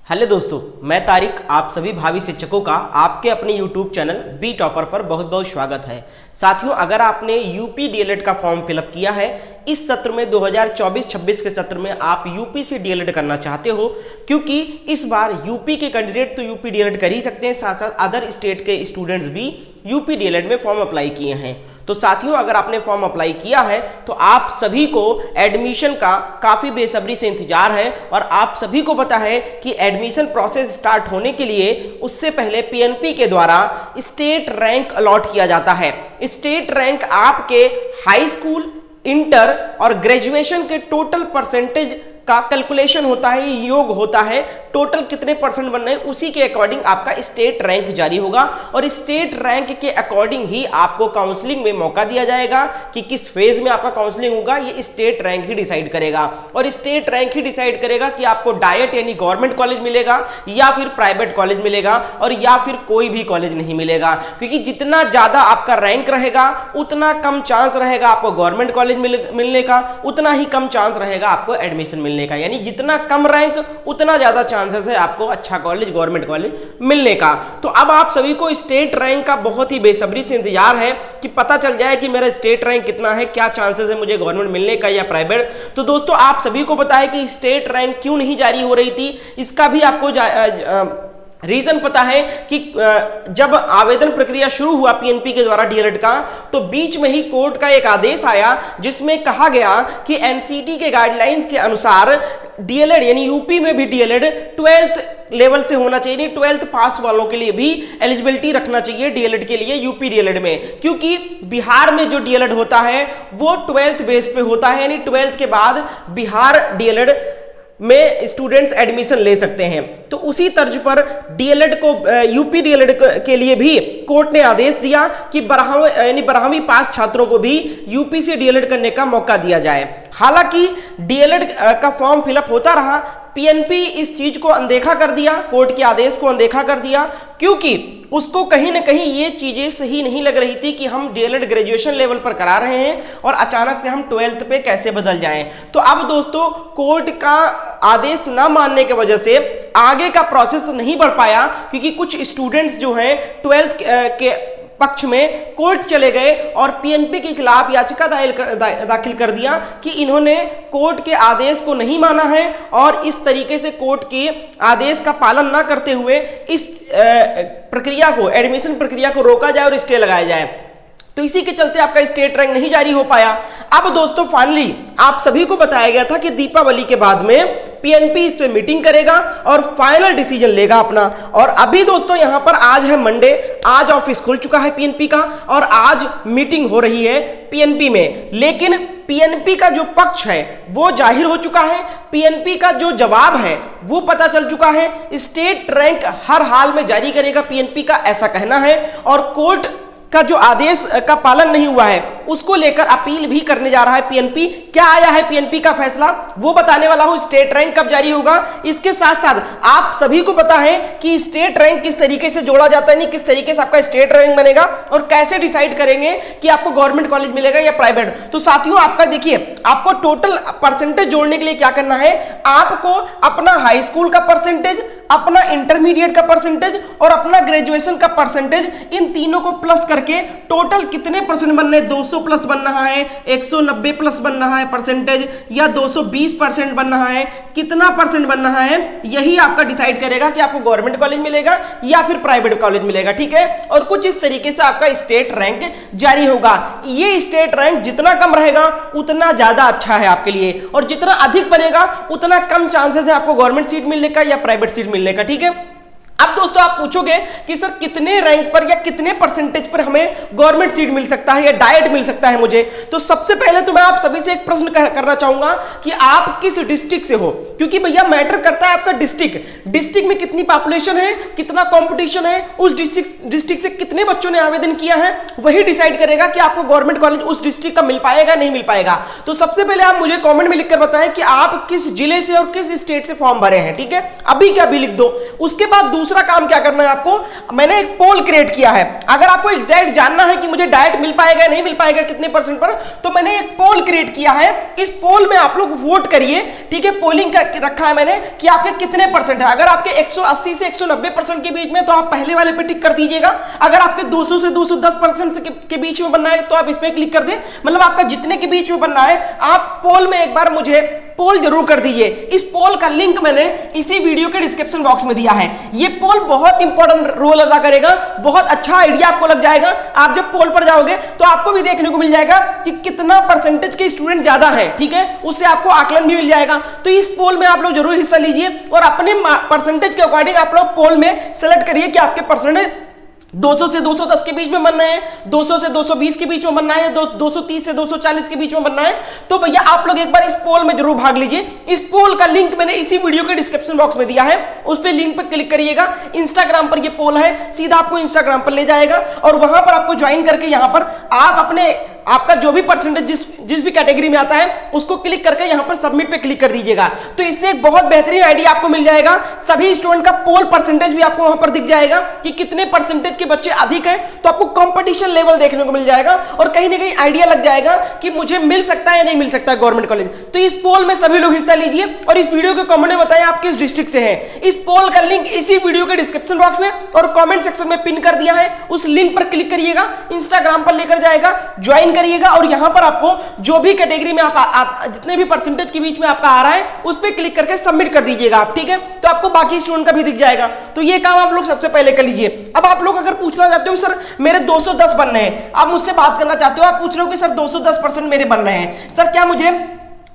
Hello दोस्तों, मैं तारिक आप सभी भावी शिक्षकों का आपके अपने YouTube चैनल बी टॉपर पर बहुत बहुत स्वागत है। साथियों, अगर आपने यूपी डीएलएड का फॉर्म फिलअप किया है, इस सत्र में 2024-26 के सत्र में आप यूपी से डीएलएड करना चाहते हो, क्योंकि इस बार यूपी के कैंडिडेट तो यूपी डीएलएड कर ही सकते हैं, साथ साथ अदर स्टेट के स्टूडेंट्स भी यूपी डीएलएड में फॉर्म अप्लाई किए हैं। तो साथियों, अगर आपने फॉर्म अप्लाई किया है तो आप सभी को एडमिशन का काफ़ी बेसब्री से इंतजार है और आप सभी को पता है कि एडमिशन प्रोसेस स्टार्ट होने के लिए उससे पहले पीएनपी के द्वारा स्टेट रैंक अलॉट किया जाता है। स्टेट रैंक आपके हाई स्कूल, इंटर और ग्रेजुएशन के टोटल परसेंटेज का कैलकुलेशन होता है, योग होता है, टोटल कितने परसेंट बन रहे हैं उसी के अकॉर्डिंग आपका स्टेट रैंक जारी होगा और स्टेट रैंक के अकॉर्डिंग ही आपको काउंसलिंग में मौका दिया जाएगा कि किस फेज में आपका काउंसलिंग होगा। ये स्टेट रैंक ही डिसाइड करेगा और स्टेट रैंक ही डिसाइड करेगा कि आपको डायट यानी गवर्नमेंट कॉलेज मिलेगा या फिर प्राइवेट कॉलेज मिलेगा और या फिर कोई भी कॉलेज नहीं मिलेगा, क्योंकि जितना ज्यादा आपका रैंक रहेगा उतना कम चांस रहेगा आपको गवर्नमेंट कॉलेज मिलने का, उतना ही कम चांस रहेगा आपको एडमिशन मिलने का। यानी जितना कम रैंक उतना ज्यादा चांसेस है आपको अच्छा कॉलेज, गवर्नमेंट कॉलेज मिलने का। तो अब आप सभी को स्टेट रैंक का बहुत ही बेसब्री से इंतजार है कि पता चल जाए कि मेरा स्टेट रैंक कितना है, क्या चांसेस है मुझे गवर्नमेंट मिलने का या प्राइवेट। तो दोस्तों, आप सभी को पता है कि स्टेट रैंक क्यों नहीं जारी हो रही थी, इसका भी आपको रीजन पता है कि जब आवेदन प्रक्रिया शुरू हुआ पीएनपी के द्वारा डीएलएड का, तो बीच में ही कोर्ट का एक आदेश आया जिसमें कहा गया कि एनसीटी के गाइडलाइंस के अनुसार डीएलएड यानी यूपी में भी डीएलएड 12th लेवल से होना चाहिए, 12th पास वालों के लिए भी एलिजिबिलिटी रखना चाहिए डीएलएड के लिए यूपी डीएलएड में, क्योंकि बिहार में जो डीएलएड होता है वो 12th बेस पे होता है, यानी 12th के बाद बिहार डीएलएड में स्टूडेंट्स एडमिशन ले सकते हैं। तो उसी तर्ज पर डीएलएड को यूपी डीएलएड के लिए भी कोर्ट ने आदेश दिया कि 12वीं पास छात्रों को भी यूपी से डीएलएड करने का मौका दिया जाए। हालांकि डीएलएड का फॉर्म फिलअप होता रहा, पीएनपी इस चीज को अनदेखा कर दिया, कोर्ट के आदेश को अनदेखा कर दिया, क्योंकि उसको कहीं ना कहीं ये चीजें सही नहीं लग रही थी कि हम डीएलएड ग्रेजुएशन लेवल पर करा रहे हैं और अचानक से हम 12th पे कैसे बदल जाएं। तो अब दोस्तों, कोर्ट का आदेश ना मानने की वजह से आगे का प्रोसेस नहीं बढ़ पाया, क्योंकि कुछ स्टूडेंट्स जो हैं 12th के पक्ष में कोर्ट चले गए और पीएनपी के खिलाफ याचिका दाखिल कर दिया कि इन्होंने कोर्ट के आदेश को नहीं माना है और इस तरीके से कोर्ट के आदेश का पालन ना करते हुए इस प्रक्रिया को, एडमिशन प्रक्रिया को रोका जाए और स्टे लगाया जाए। तो इसी के चलते आपका स्टेट रैंक नहीं जारी हो पाया। अब दोस्तों, फाइनली आप सभी को बताया गया था कि दीपावली के बाद में पीएनपी इस पे मीटिंग करेगा और फाइनल डिसीजन लेगा अपना। और अभी दोस्तों, यहां पर आज है मंडे, आज ऑफिस खुल चुका है पीएनपी का और आज मीटिंग हो रही है पीएनपी में, लेकिन पीएनपी का जो पक्ष है वो जाहिर हो चुका है, पीएनपी का जो जवाब है वो पता चल चुका है। स्टेट रैंक हर हाल में जारी करेगा पीएनपी का, ऐसा कहना है, और कोर्ट का जो आदेश का पालन नहीं हुआ है उसको लेकर अपील भी करने जा रहा है पीएनपी। क्या आया है पीएनपी का फैसला वो बताने वाला हूं, स्टेट रैंक कब जारी होगा। इसके साथ साथ आप सभी को पता है कि स्टेट रैंक किस तरीके से जोड़ा जाता है, नहीं किस तरीके से आपका स्टेट रैंक बनेगा और कैसे डिसाइड करेंगे कि आपको गवर्नमेंट कॉलेज मिलेगा या प्राइवेट। तो साथियों, आपका देखिए, आपको टोटल परसेंटेज जोड़ने के लिए क्या करना है, आपको अपना हाई स्कूल का परसेंटेज, अपना इंटरमीडिएट का परसेंटेज और अपना ग्रेजुएशन का परसेंटेज, इन तीनों को प्लस करके टोटल कितने परसेंट बनने हैं, 200 प्लस बन रहा है, 190 प्लस बन रहा है परसेंटेज, या 220% बन रहा है, कितना परसेंट बन रहा है, यही आपका डिसाइड करेगा कि आपको गवर्नमेंट कॉलेज मिलेगा या फिर प्राइवेट कॉलेज मिलेगा। ठीक है, और कुछ इस तरीके से आपका स्टेट रैंक जारी होगा। ये स्टेट रैंक जितना कम रहेगा उतना ज्यादा अच्छा है आपके लिए, और जितना अधिक बनेगा उतना कम चांसेस है आपको गवर्नमेंट सीट मिलने का या प्राइवेट सीट मिलने का। ठीक है, अब दोस्तों, आप पूछोगे कि सर कितने रैंक पर या कितने परसेंटेज पर हमें गवर्नमेंट सीट मिल सकता है या डायट मिल सकता है मुझे। तो सबसे पहले तो मैं आप सभी से एक प्रश्न करना चाहूंगा कि आप किस डिस्ट्रिक्ट से हो, क्योंकि भैया मैटर करता है आपका डिस्ट्रिक्ट में कितनी पॉपुलेशन है, कितना कंपटीशन है, उस डिस्ट्रिक्ट से कितने बच्चों ने आवेदन किया है, वही डिसाइड करेगा कि आपको गवर्नमेंट कॉलेज उस डिस्ट्रिक्ट का मिल पाएगा नहीं मिल पाएगा। तो सबसे पहले आप मुझे कॉमेंट में लिखकर बताएं कि आप किस जिले से और किस स्टेट से फॉर्म भरे हैं। ठीक है, अभी क्या भी लिख दो। उसके बाद दूसरा काम क्या करना है आपको, मैंने एक पोल क्रिएट किया है। अगर आपको एग्जैक्ट जानना है कि मुझे डाइट मिल पाएगा नहीं मिल पाएगा कितने परसेंट पर, तो मैंने एक पोल क्रिएट किया है। इस पोल में आप लोग वोट करिए, ठीक है। पोलिंग रखा है मैंने कि आपके कितने परसेंट है। अगर आपके 180 से 190% के बीच में तो आप पहले वाले पे टिक कर दीजिएगा। अगर आपके 200 से 210% के बीच में बनना है तो आप इस पे क्लिक कर दें। मतलब आपका जितने के बीच में बनना है आप पोल में एक बार मुझे पोल जरूर कर दीजिए। इस पोल का लिंक मैंने इसी वीडियो के डिस्क्रिप्शन बॉक्स में दिया है। ये पोल बहुत इंपॉर्टेंट रोल अदा करेगा, बहुत अच्छा आइडिया आपको लग जाएगा। आप जब पोल पर जाओगे तो आपको भी देखने को मिल जाएगा कि कितना परसेंटेज के स्टूडेंट ज्यादा है, ठीक है। उससे आपको आकलन भी मिल जाएगा। तो इस पोल में आप लोग जरूर हिस्सा लीजिए और अपने परसेंटेज के अकॉर्डिंग आप लोग पोल में सेलेक्ट करिए कि आपके परसेंटेज 200 से 210 के बीच में बनना है, 200 से 220 के बीच में बनना है, 230 से 240 के बीच में बनना है। तो भैया आप लोग एक बार इस पोल में जरूर भाग लीजिए। इस पोल का लिंक मैंने इसी वीडियो के डिस्क्रिप्शन बॉक्स में दिया है, उस पे लिंक पे क्लिक करिएगा। इंस्टाग्राम पर ये पोल है, सीधा आपको इंस्टाग्राम पर ले जाएगा और वहां पर आपको ज्वाइन करके यहां पर आप अपने आपका जो भी परसेंटेज जिस भी कैटेगरी में आता है उसको क्लिक करके यहां पर सबमिट पे क्लिक कर दीजिएगा। तो इससे एक बहुत बेहतरीन आइडिया आपको मिल जाएगा। सभी स्टूडेंट का पोल परसेंटेज भी आपको वहां पर दिख जाएगा कि कितने परसेंटेज के बच्चे अधिक हैं। तो आपको कंपटीशन लेवल देखने को मिल जाएगा और कहीं ना कहीं आइडिया लग जाएगा कि मुझे मिल सकता है या नहीं मिल सकता है गवर्नमेंट कॉलेज। तो इस पोल में सभी लोग हिस्सा लीजिए और इस वीडियो के कमेंट में बताएं आप किस डिस्ट्रिक्ट से हैं। इस पोल का लिंक इसी वीडियो के डिस्क्रिप्शन बॉक्स में और कमेंट सेक्शन में पिन कर दिया है। उस लिंक पर क्लिक करिएगा, इंस्टाग्राम पर लेकर जाएगा, ज्वाइन करिएगा और यहां पर आपको जो भी कैटेगरी में आप जितने भी परसेंटेज के बीच में आपका आ रहा है उस पर क्लिक करके सबमिट कर दीजिएगा आप, ठीक है। तो आपको बाकी स्टूडेंट का भी दिख जाएगा। तो ये काम आप लोग सबसे पहले कर लीजिए। अब आप लोग अगर पूछना चाहते हो सर मेरे 210 बनने हैं, आप मुझसे बात करना चाहते हो, आप पूछ रहे हो कि सर 210% मेरे बनने हैं, सर क्या मुझे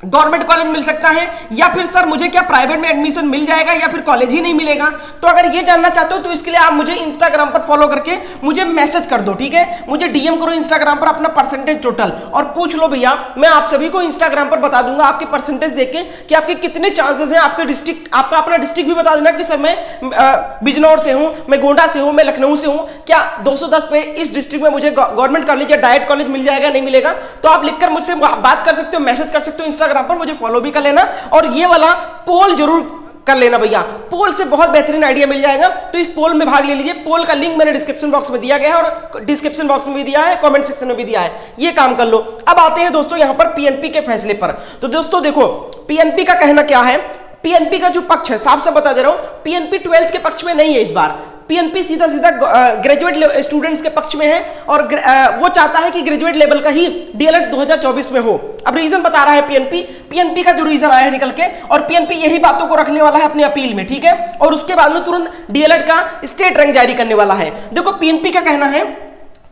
गवर्नमेंट कॉलेज मिल सकता है या फिर सर मुझे क्या प्राइवेट में एडमिशन मिल जाएगा या फिर कॉलेज ही नहीं मिलेगा। तो अगर ये जानना चाहते हो तो इसके लिए आप मुझे इंस्टाग्राम पर फॉलो करके मुझे मैसेज कर दो, ठीक है। मुझे डीएम करो इंस्टाग्राम पर अपना परसेंटेज टोटल और पूछ लो भैया। मैं आप सभी को इंस्टाग्राम पर बता दूंगा आपके परसेंटेज देख के कि आपके कितने चांसेस हैं। आपके डिस्ट्रिक्ट, आपका अपना डिस्ट्रिक्ट भी बता देना कि सर मैं बिजनौर से हूं, मैं गोंडा से हूं, मैं लखनऊ से हूं, क्या 210 पे इस डिस्ट्रिक्ट में मुझे गवर्नमेंट कॉलेज या डाइट कॉलेज मिल जाएगा नहीं मिलेगा। तो आप लिखकर मुझसे बात कर सकते हो, मैसेज कर सकते हो इंस्टाग्राम पर, मुझे फॉलो भी कर लेना और ये वाला पोल जरूर कर लेना भैया। पोल से बहुत बेहतरीन आइडिया मिल जाएगा। तो इस पोल में भाग ले लीजिए। पोल का लिंक मैंने डिस्क्रिप्शन बॉक्स में दिया गया है और डिस्क्रिप्शन बॉक्स में भी दिया है, कमेंट सेक्शन में भी दिया है। ये काम कर लो। अब आते हैं दोस्तों यहां पर पीएनपी के फैसले पर। तो दोस्तों देखो पीएनपी का कहना क्या है। पीएनपी का जो पक्ष है, साफ साफ बता दे रहा हूं, पीएनपी 12th के पक्ष में नहीं है इस बार। पीएनपी सीधा सीधा ग्रेजुएट स्टूडेंट्स के पक्ष में है और वो चाहता है कि ग्रेजुएट लेवल का ही डीएलएड 2024 में हो। अब रीजन बता रहा है पीएनपी का जो रीजन आया है निकल के, और पीएनपी यही बातों को रखने वाला है अपनी अपील में, ठीक है। और उसके बाद में तुरंत डीएलएड का स्टेट रैंक जारी करने वाला है। देखो पीएनपी का कहना है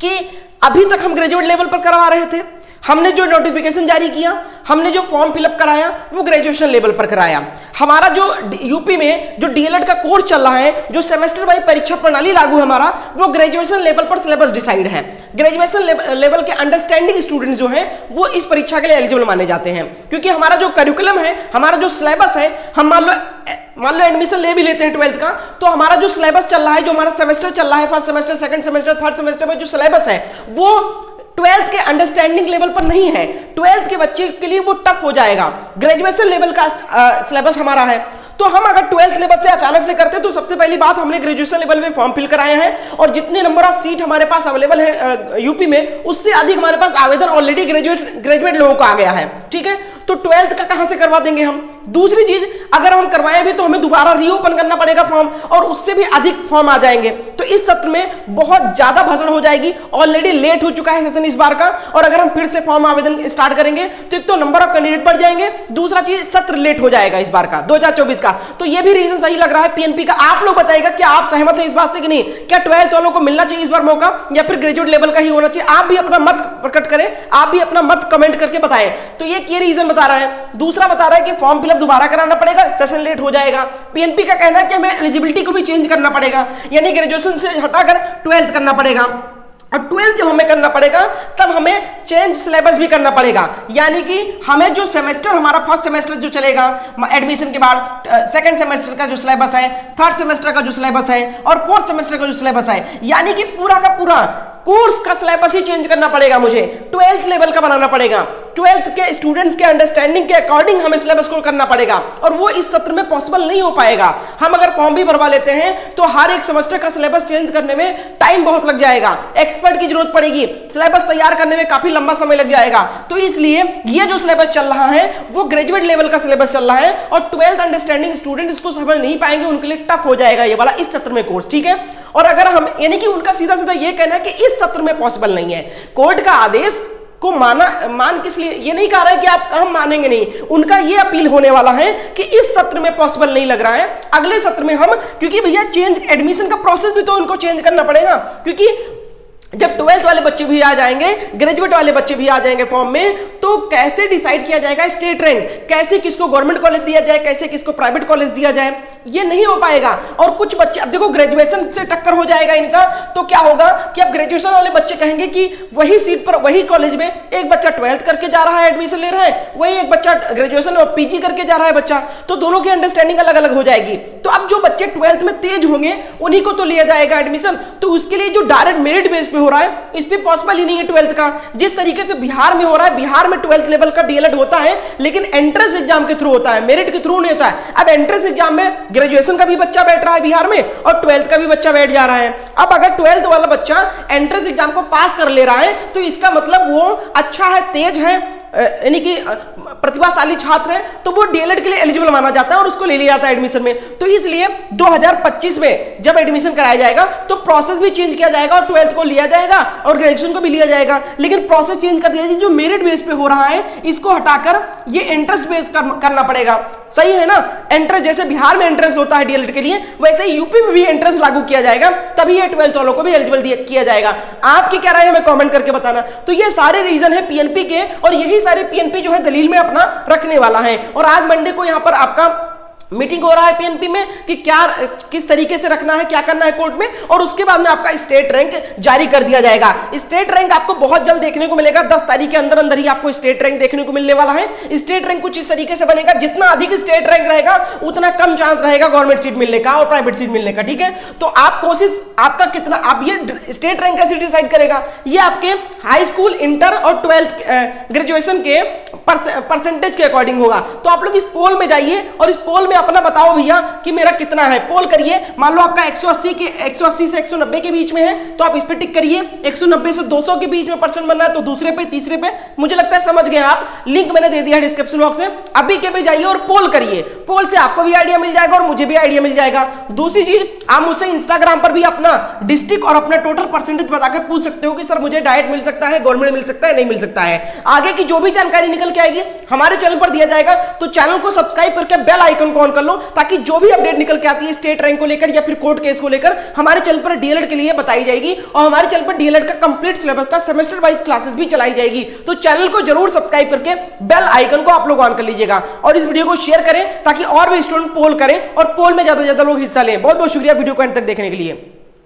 कि अभी तक हम ग्रेजुएट लेवल पर करवा रहे थे, हमने जो नोटिफिकेशन जारी किया, हमने जो फॉर्म फिलअप कराया वो ग्रेजुएशन लेवल पर कराया। हमारा जो यूपी में जो डीएलएड का कोर्स चल रहा है, जो सेमेस्टर वाइज परीक्षा प्रणाली लागू है हमारा, वो ग्रेजुएशन लेवल पर सिलेबस डिसाइड है। ग्रेजुएशन लेवल के अंडरस्टैंडिंग स्टूडेंट्स जो हैं वो इस परीक्षा के लिए एलिजिबल माने जाते हैं, क्योंकि हमारा जो करिकुलम है, हमारा जो सिलेबस है, हम मान लो एडमिशन ले भी लेते हैं 12th का, तो हमारा जो सिलेबस चल रहा है, जो हमारा सेमेस्टर चल रहा है, first semester, second semester, third semester में जो सिलेबस है वो 12th के अंडरस्टैंडिंग लेवल पर नहीं है। 12th के बच्चे के लिए वो टफ हो जाएगा। ग्रेजुएशन लेवल का सिलेबस हमारा है, तो हम अगर 12th लेवल से अचानक से करते तो सबसे पहली बात हमने ग्रेजुएशन लेवल में फॉर्म फिल कराए हैं और जितने नंबर ऑफ सीट हमारे पास अवेलेबल है यूपी में, उससे अधिक हमारे पास आवेदन ऑलरेडी ग्रेजुएट लोगों को आ गया है, ठीक है। तो 12th का कहां से करवा देंगे हम। दूसरी चीज, अगर हम करवाए भी तो हमें दोबारा रीओपन करना पड़ेगा फॉर्म और उससे भी अधिक फॉर्म आ जाएंगे। तो इस सत्र में बहुत ज्यादा भाषण हो जाएगी। ऑलरेडी लेट हो चुका है सेशन इस बार का, और अगर हम फिर से फॉर्म आवेदन स्टार्ट करेंगे तो एक तो नंबर ऑफ कैंडिडेट बढ़ जाएंगे, दूसरा चीज सत्र लेट हो जाएगा इस बार का 2024 का। तो ये भी रीजन सही लग रहा है पीएनपी का। आप लोग बताइएगा क्या आप सहमत हैं इस बात से कि नहीं, क्या 12th वालों को मिलना चाहिए इस बार मौका या फिर ग्रेजुएट लेवल का ही होना चाहिए। आप भी अपना मत प्रकट करें, आप भी अपना मत कमेंट करके बताएं। तो ये रीजन बता रहा है। दूसरा बता रहा है कि फॉर्म फिलअप दोबारा कराना पड़ेगा, सेशन लेट हो जाएगा। पीएनपी का कहना है कि हमें एलिजिबिलिटी को भी चेंज करना पड़ेगा, यानी ग्रेजुएशन से हटाकर 12th करना पड़ेगा। और 12th जब हमें करना पड़ेगा तब हमें चेंज सिलेबस भी करना पड़ेगा, यानी कि हमें जो सेमेस्टर, हमारा फर्स्ट सेमेस्टर जो चलेगा एडमिशन के बाद, सेकंड सेमेस्टर का जो सिलेबस है, थर्ड सेमेस्टर का जो सिलेबस है और फोर्थ सेमेस्टर का जो सिलेबस है, यानी कि पूरा का पूरा कोर्स का सिलेबस ही चेंज करना पड़ेगा मुझे, 12th लेवल का बनाना पड़ेगा। 12th के स्टूडेंट्स के अंडरस्टैंडिंग के अकॉर्डिंग हमें सिलेबस को करना पड़ेगा, और वो इस सत्र में पॉसिबल नहीं हो पाएगा। हम अगर फॉर्म भी भरवा लेते हैं तो हर एक सेमेस्टर का सिलेबस चेंज करने में टाइम बहुत लग जाएगा, एक्सपर्ट की जरूरत पड़ेगी, सिलेबस तैयार करने में काफी लंबा समय लग जाएगा। तो इसलिए ये जो सिलेबस चल रहा है वो ग्रेजुएट लेवल का सिलेबस चल रहा है, और 12th अंडरस्टैंडिंग स्टूडेंट इसको समझ नहीं पाएंगे, उनके लिए टफ हो जाएगा ये वाला इस सत्र में कोर्स, ठीक है। और अगर हम यानी कि उनका सीधा सीधा ये कहना है कि इस सत्र में पॉसिबल नहीं है, कोर्ट का आदेश को मान किस लिए ये नहीं कह रहा है कि आप हम मानेंगे नहीं, उनका ये अपील होने वाला है कि इस सत्र में पॉसिबल नहीं लग रहा है, अगले सत्र में हम, क्योंकि भैया चेंज एडमिशन का प्रोसेस भी तो उनको चेंज करना पड़ेगा, क्योंकि जब 12th वाले बच्चे भी आ जाएंगे, ग्रेजुएट वाले बच्चे भी आ जाएंगे फॉर्म में, तो कैसे डिसाइड किया जाएगा स्टेट रैंक, कैसे किसको गवर्नमेंट कॉलेज दिया जाए, कैसे किसको प्राइवेट कॉलेज दिया जाए, ये नहीं हो पाएगा। और कुछ बच्चे, अब देखो ग्रेजुएशन से टक्कर हो जाएगा इनका, तो क्या होगा कि अब ग्रेजुएशन वाले बच्चे कहेंगे कि वही सीट पर वही कॉलेज में एक बच्चा 12th करके जा रहा है, एडमिशन ले रहा है, वही एक बच्चा ग्रेजुएशन और पीजी करके जा रहा है बच्चा, तो दोनों की अंडरस्टैंडिंग अलग अलग हो जाएगी। तो अब जो बच्चे 12th में तेज होंगे उन्हीं को तो लिया जाएगा एडमिशन, तो उसके लिए जो डायरेक्ट मेरिट बेस पे हो रहा है इस पे पॉसिबल ही नहीं है 12th का। जिस तरीके से बिहार में हो रहा है, बिहार में 12th लेवल का डीएलएड होता है लेकिन एंट्रेंस एग्जाम के थ्रू होता है, मेरिट के थ्रू नहीं होता है। अब एंट्रेंस एग्जाम में ग्रेजुएशन का भी बच्चा बैठ रहा है बिहार में और 12th का भी बच्चा बैठ जा रहा है। अब अगर 12th वाला बच्चा एंट्रेंस एग्जाम को पास कर ले रहा है तो इसका मतलब वो अच्छा है, तेज है, यानी कि प्रतिभाशाली छात्र है, तो वो डीएलएड के लिए एलिजिबल माना जाता है और उसको ले लिया जाता है एडमिशन में। तो इसलिए 2025 में जब एडमिशन कराया जाएगा तो प्रोसेस भी चेंज किया जाएगा और 12th को लिया जाएगा और ग्रेजुएशन को भी लिया जाएगा, लेकिन प्रोसेस चेंज कर दिया जाएगा। जो मेरिट बेस पे हो रहा है इसको हटाकर ये इंटरेस्ट बेस करना पड़ेगा, सही है ना। एंट्रेंस जैसे बिहार में एंट्रेंस होता है डीएलएड के लिए, वैसे ही यूपी में भी एंट्रेंस लागू किया जाएगा, तभी ये 12th वालों को भी एलिजिबल किया जाएगा। आपकी क्या राय है हमें कमेंट करके बताना। तो ये सारे रीजन है पीएनपी के, और यही सारे पीएनपी जो है दलील में अपना रखने वाला है। और आज मंडे को यहां पर आपका मीटिंग हो रहा है पीएनपी में कि क्या किस तरीके से रखना है, क्या करना है कोर्ट में, और उसके बाद में आपका स्टेट रैंक जारी कर दिया जाएगा। स्टेट रैंक आपको बहुत जल्द देखने को मिलेगा, 10 तारीख के अंदर अंदर ही आपको स्टेट रैंक देखने को मिलने वाला है। स्टेट रैंक कुछ इस तरीके से बनेगा, जितना अधिक स्टेट रैंक रहेगा उतना कम चांस रहेगा गवर्नमेंट सीट मिलने का और प्राइवेट सीट मिलने का, ठीक है। तो आप कोशिश आपका कितना, आप ये स्टेट रैंक कैसे डिसाइड करेगा, ये आपके हाई स्कूल, इंटर और 12th ग्रेजुएशन के परसेंटेज के अकॉर्डिंग होगा। तो आप लोग इस पोल में जाइए और इस पोल में अपना बताओ भैया कि मेरा कितना है, पोल करिए। मान लो आपका 180 से 190 के बीच में है तो आप इस पे टिक करिए, 190 से 200 के बीच में परसेंट बनना है तो दूसरे पे, तीसरे पे। मुझे लगता है समझ गए आप, लिंक मैंने दे दिया डिस्क्रिप्शन बॉक्स में, अभी के पे जाइए और पोल करिए। पोल से आपको भी आइडिया मिल जाएगा और मुझे भी आइडिया मिल जाएगा। दूसरी चीज, आप मुझसे इंस्टाग्राम पर भी अपना डिस्ट्रिक्ट और अपना टोटल परसेंटेज बताकर पूछ सकते हो कि सर मुझे डायरेक्ट मिल सकता है, गवर्नमेंट मिल सकता है, नहीं मिल सकता है। आगे की जो भी जानकारी निकल के आएगी हमारे चैनल पर दिया जाएगा, तो चैनल को सब्सक्राइब करके बेल आइकन को ऑन कर लो, ताकि जो भी अपडेट निकल के आती है स्टेट रैंक को लेकर या फिर कोर्ट केस को लेकर हमारे चैनल पर डीएलएड के लिए बताई जाएगी। और हमारे चैनल पर डीएलएड का कंप्लीट सिलेबस का सेमेस्टर वाइज क्लासेस भी चलाई जाएगी। तो चैनल को जरूर सब्सक्राइब करके बेल आइकन को आप लोग ऑन कर लीजिएगा और इस वीडियो को शेयर करें ताकि और भी स्टूडेंट पोल करें और पोल में ज्यादा से ज्यादा लोग हिस्सा लें। बहुत बहुत शुक्रिया वीडियो को अंत तक देखने के लिए।